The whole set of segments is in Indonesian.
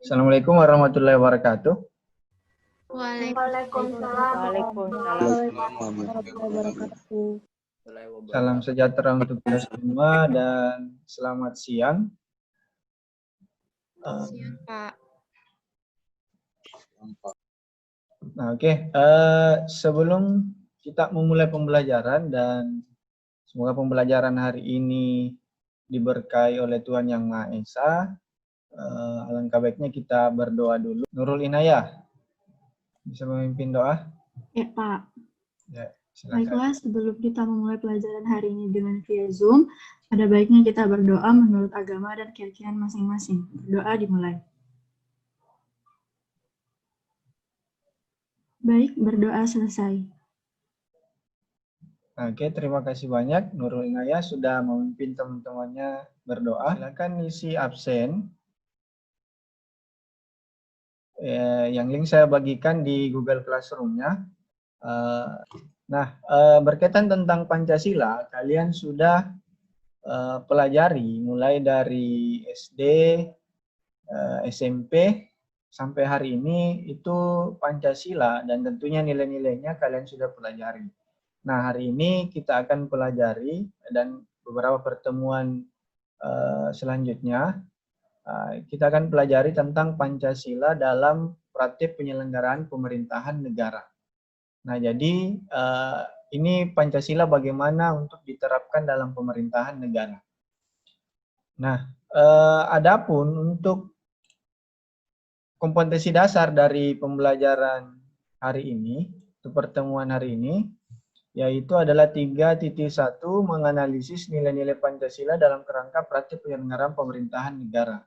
Assalamualaikum warahmatullahi wabarakatuh. Salam sejahtera untuk kita semua dan selamat siang. Pak. Nah, oke. Sebelum kita memulai pembelajaran dan semoga pembelajaran hari ini diberkahi oleh Tuhan Yang Maha Esa, alangkah baiknya kita berdoa dulu. Nurul Inayah, bisa memimpin doa? Ya, Pak. Ya, silakan. Baiklah, sebelum kita memulai pelajaran hari ini dengan via Zoom, ada baiknya kita berdoa menurut agama dan keyakinan masing-masing. Berdoa dimulai. Baik, berdoa selesai. Oke, terima kasih banyak Nurul Inayah sudah memimpin teman-temannya berdoa. Silakan isi absen. Yang link saya bagikan di Google Classroom-nya. Berkaitan tentang Pancasila, kalian sudah pelajari mulai dari SD, SMP, sampai hari ini itu Pancasila dan tentunya nilai-nilainya kalian sudah pelajari. Nah, hari ini kita akan pelajari dan beberapa pertemuan selanjutnya kita akan pelajari tentang Pancasila dalam praktik penyelenggaraan pemerintahan negara. Nah, jadi ini Pancasila bagaimana untuk diterapkan dalam pemerintahan negara. Nah, adapun untuk kompetensi dasar dari pembelajaran hari ini, untuk pertemuan hari ini, yaitu adalah 3.1 menganalisis nilai-nilai Pancasila dalam kerangka praktik penyelenggaraan pemerintahan negara.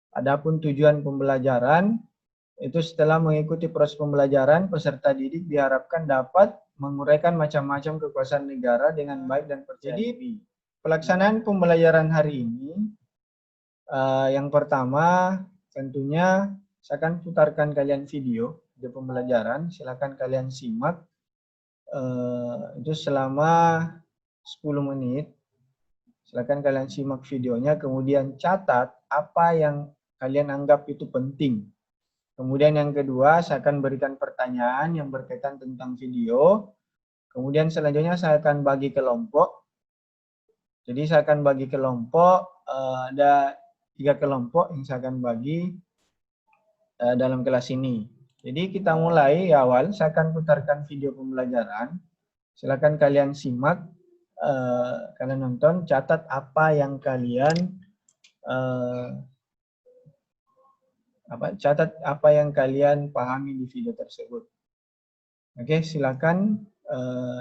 Adapun tujuan pembelajaran, itu setelah mengikuti proses pembelajaran, peserta didik diharapkan dapat menguraikan macam-macam kekuasaan negara dengan baik dan percaya diri. Pelaksanaan pembelajaran hari ini, yang pertama tentunya saya akan putarkan kalian video pembelajaran, silakan kalian simak. Itu selama 10 menit. Silakan kalian simak videonya, kemudian catat apa yang kalian anggap itu penting. Kemudian yang kedua, saya akan berikan pertanyaan yang berkaitan tentang video. Kemudian selanjutnya saya akan bagi kelompok. Jadi saya akan bagi kelompok, ada 3 kelompok yang saya akan bagi dalam kelas ini. Jadi kita mulai awal, saya akan putarkan video pembelajaran. Silakan kalian simak, kalian nonton, catat apa yang kalian pahami di video tersebut. Oke, silakan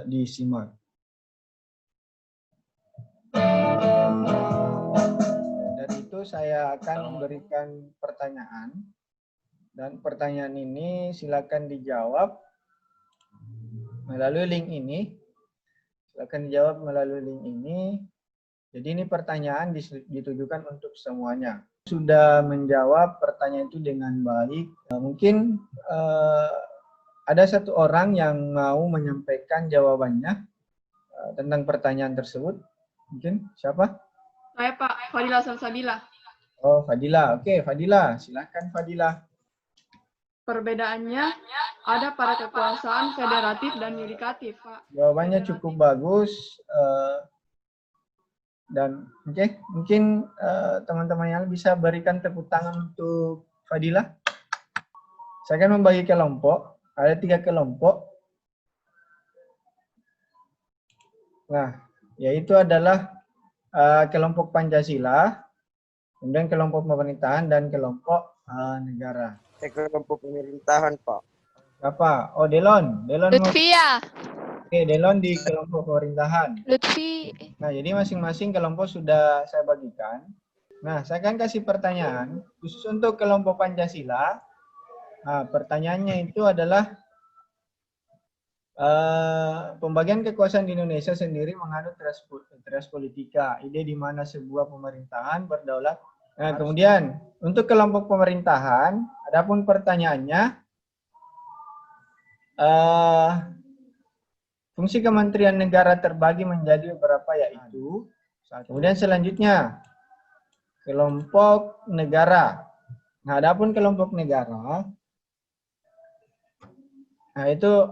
disimak. Dari itu saya akan memberikan pertanyaan. Dan pertanyaan ini silakan dijawab melalui link ini. Silakan dijawab melalui link ini. Jadi ini pertanyaan ditujukan untuk semuanya. Sudah menjawab pertanyaan itu dengan baik. Mungkin ada satu orang yang mau menyampaikan jawabannya tentang pertanyaan tersebut. Mungkin siapa? Saya Pak, Fadila Salsabila. Oh, Fadila. Oke, Fadila. Silakan Fadila. Perbedaannya ada pada kekuasaan federatif dan yudikatif, Pak. Jawabannya cukup bagus. Dan mungkin teman-teman yang bisa berikan tepuk tangan untuk Fadila. Saya akan membagi kelompok. Ada 3 kelompok. Nah, yaitu adalah kelompok Pancasila, kemudian kelompok pemerintahan, dan kelompok negara. Kelompok pemerintahan, Pak. Siapa? Oh, Delon. Lutfi ya. Oke, Delon di kelompok pemerintahan. Lutfi. Nah, jadi masing-masing kelompok sudah saya bagikan. Nah, saya akan kasih pertanyaan khusus untuk kelompok Pancasila. Nah, pertanyaannya itu adalah pembagian kekuasaan di Indonesia sendiri menganut res politika, ide di mana sebuah pemerintahan berdaulat. Nah, kemudian untuk kelompok pemerintahan, adapun pertanyaannya, fungsi kementerian negara terbagi menjadi beberapa, yaitu. Kemudian selanjutnya, kelompok negara. Nah, adapun kelompok negara, nah itu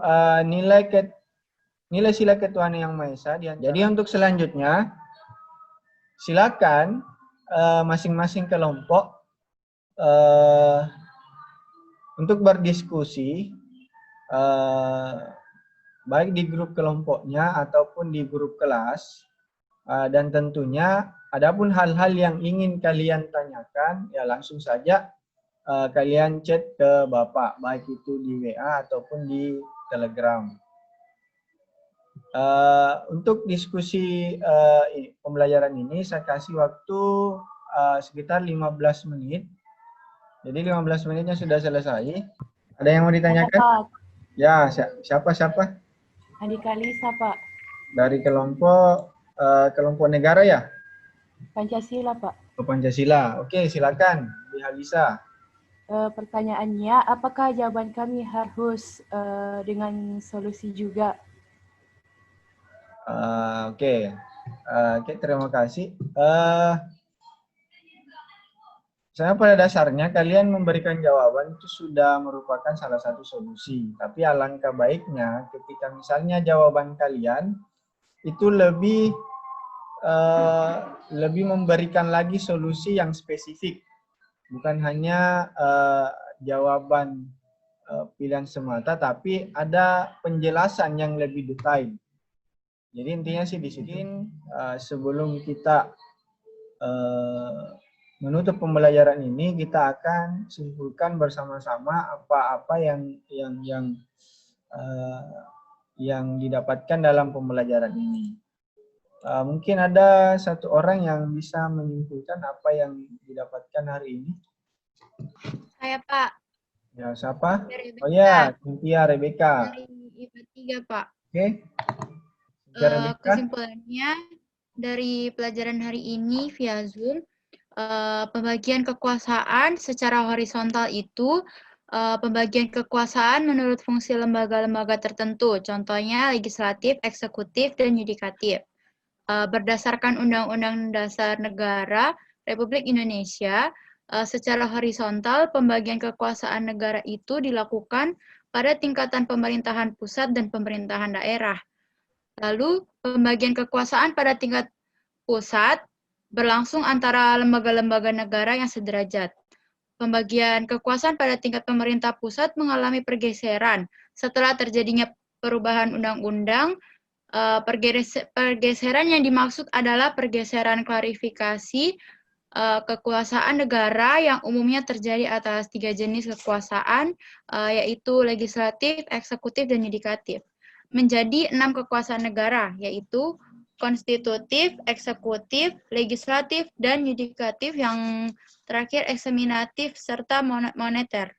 nilai sila ketuhanan yang Maha Esa. Jadi untuk selanjutnya, silakan masing-masing kelompok untuk berdiskusi baik di grup kelompoknya ataupun di grup kelas, dan tentunya adapun hal-hal yang ingin kalian tanyakan ya langsung saja kalian chat ke Bapak, baik itu di WA ataupun di Telegram. Untuk diskusi pembelajaran ini saya kasih waktu sekitar 15 menit. Jadi 15 menitnya sudah selesai. Ada yang mau ditanyakan? Pak. Ya, siapa? Andika Lisa, Pak. Dari kelompok negara ya? Pancasila, Pak. Oh, Pancasila. Oke, silakan. Bisa. Pertanyaannya, apakah jawaban kami harus dengan solusi juga? Oke, terima kasih. Saya pada dasarnya kalian memberikan jawaban itu sudah merupakan salah satu solusi. Tapi alangkah baiknya ketika misalnya jawaban kalian itu lebih memberikan lagi solusi yang spesifik. Bukan hanya jawaban pilihan semata, tapi ada penjelasan yang lebih detail. Jadi intinya sih di sini sebelum kita menutup pembelajaran ini, kita akan simpulkan bersama-sama apa-apa yang didapatkan dalam pembelajaran ini. Mungkin ada satu orang yang bisa menyimpulkan apa yang didapatkan hari ini. Saya, Pak. Ya, siapa? Rebecca. Oh ya, Cynthia Rebecca. Dari IPA 3, Pak. Oke. Kesimpulannya dari pelajaran hari ini via Zoom, pembagian kekuasaan secara horizontal itu pembagian kekuasaan menurut fungsi lembaga-lembaga tertentu, contohnya legislatif, eksekutif, dan yudikatif. Berdasarkan Undang-Undang Dasar Negara Republik Indonesia, secara horizontal pembagian kekuasaan negara itu dilakukan pada tingkatan pemerintahan pusat dan pemerintahan daerah. Lalu, pembagian kekuasaan pada tingkat pusat berlangsung antara lembaga-lembaga negara yang sederajat. Pembagian kekuasaan pada tingkat pemerintah pusat mengalami pergeseran setelah terjadinya perubahan undang-undang. Pergeseran yang dimaksud adalah pergeseran klarifikasi kekuasaan negara yang umumnya terjadi atas 3 jenis kekuasaan, yaitu legislatif, eksekutif, dan yudikatif, menjadi 6 kekuasaan negara, yaitu konstitutif, eksekutif, legislatif, dan yudikatif, yang terakhir eksaminatif, serta moneter.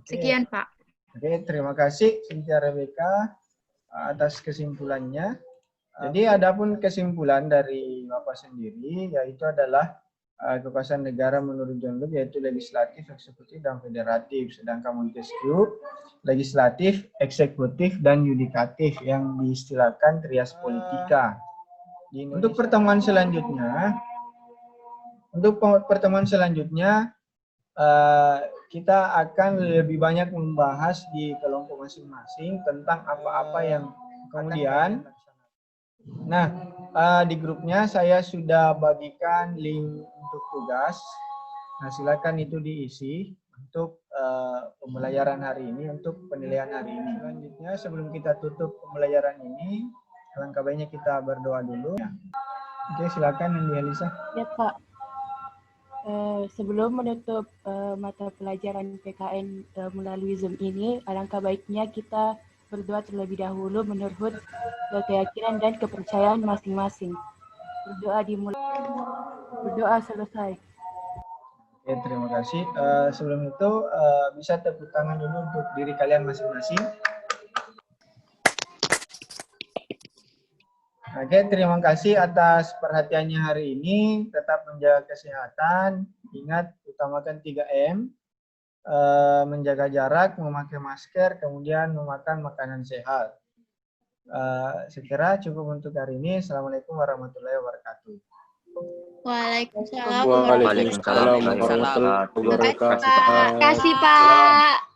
Sekian, Pak. Oke, terima kasih Cynthia Rebecca atas kesimpulannya. Jadi adapun kesimpulan dari Bapak sendiri, yaitu adalah kekuasaan negara menurut John Locke yaitu legislatif, eksekutif, dan federatif. Sedangkan Montesquieu legislatif, eksekutif, dan yudikatif yang diistilahkan trias politika. Untuk pertemuan selanjutnya, kita akan lebih banyak membahas di kelompok masing-masing tentang apa-apa yang kemudian. Nah, di grupnya saya sudah bagikan link untuk tugas. Nah, silakan itu diisi untuk pembelajaran hari ini, untuk penilaian hari ini. Selanjutnya, sebelum kita tutup pembelajaran ini, alangkah baiknya kita berdoa dulu. Oke, silakan Andi Elisa. Ya, Pak. Sebelum menutup mata pelajaran PKN melalui Zoom ini, alangkah baiknya kita berdoa terlebih dahulu menurut keyakinan dan kepercayaan masing-masing. Berdoa selesai. Oke, terima kasih. Sebelum itu bisa tepuk tangan dulu untuk diri kalian masing-masing. Oke, terima kasih atas perhatiannya hari ini. Tetap menjaga kesehatan. Ingat, utamakan 3M. Menjaga jarak, memakai masker, kemudian memakan makanan sehat. Sekira cukup untuk hari ini. Assalamualaikum warahmatullahi wabarakatuh. Waalaikumsalam Waalaikumsalam warahmatullahi Terima wabarakatuh. kasih, Pak.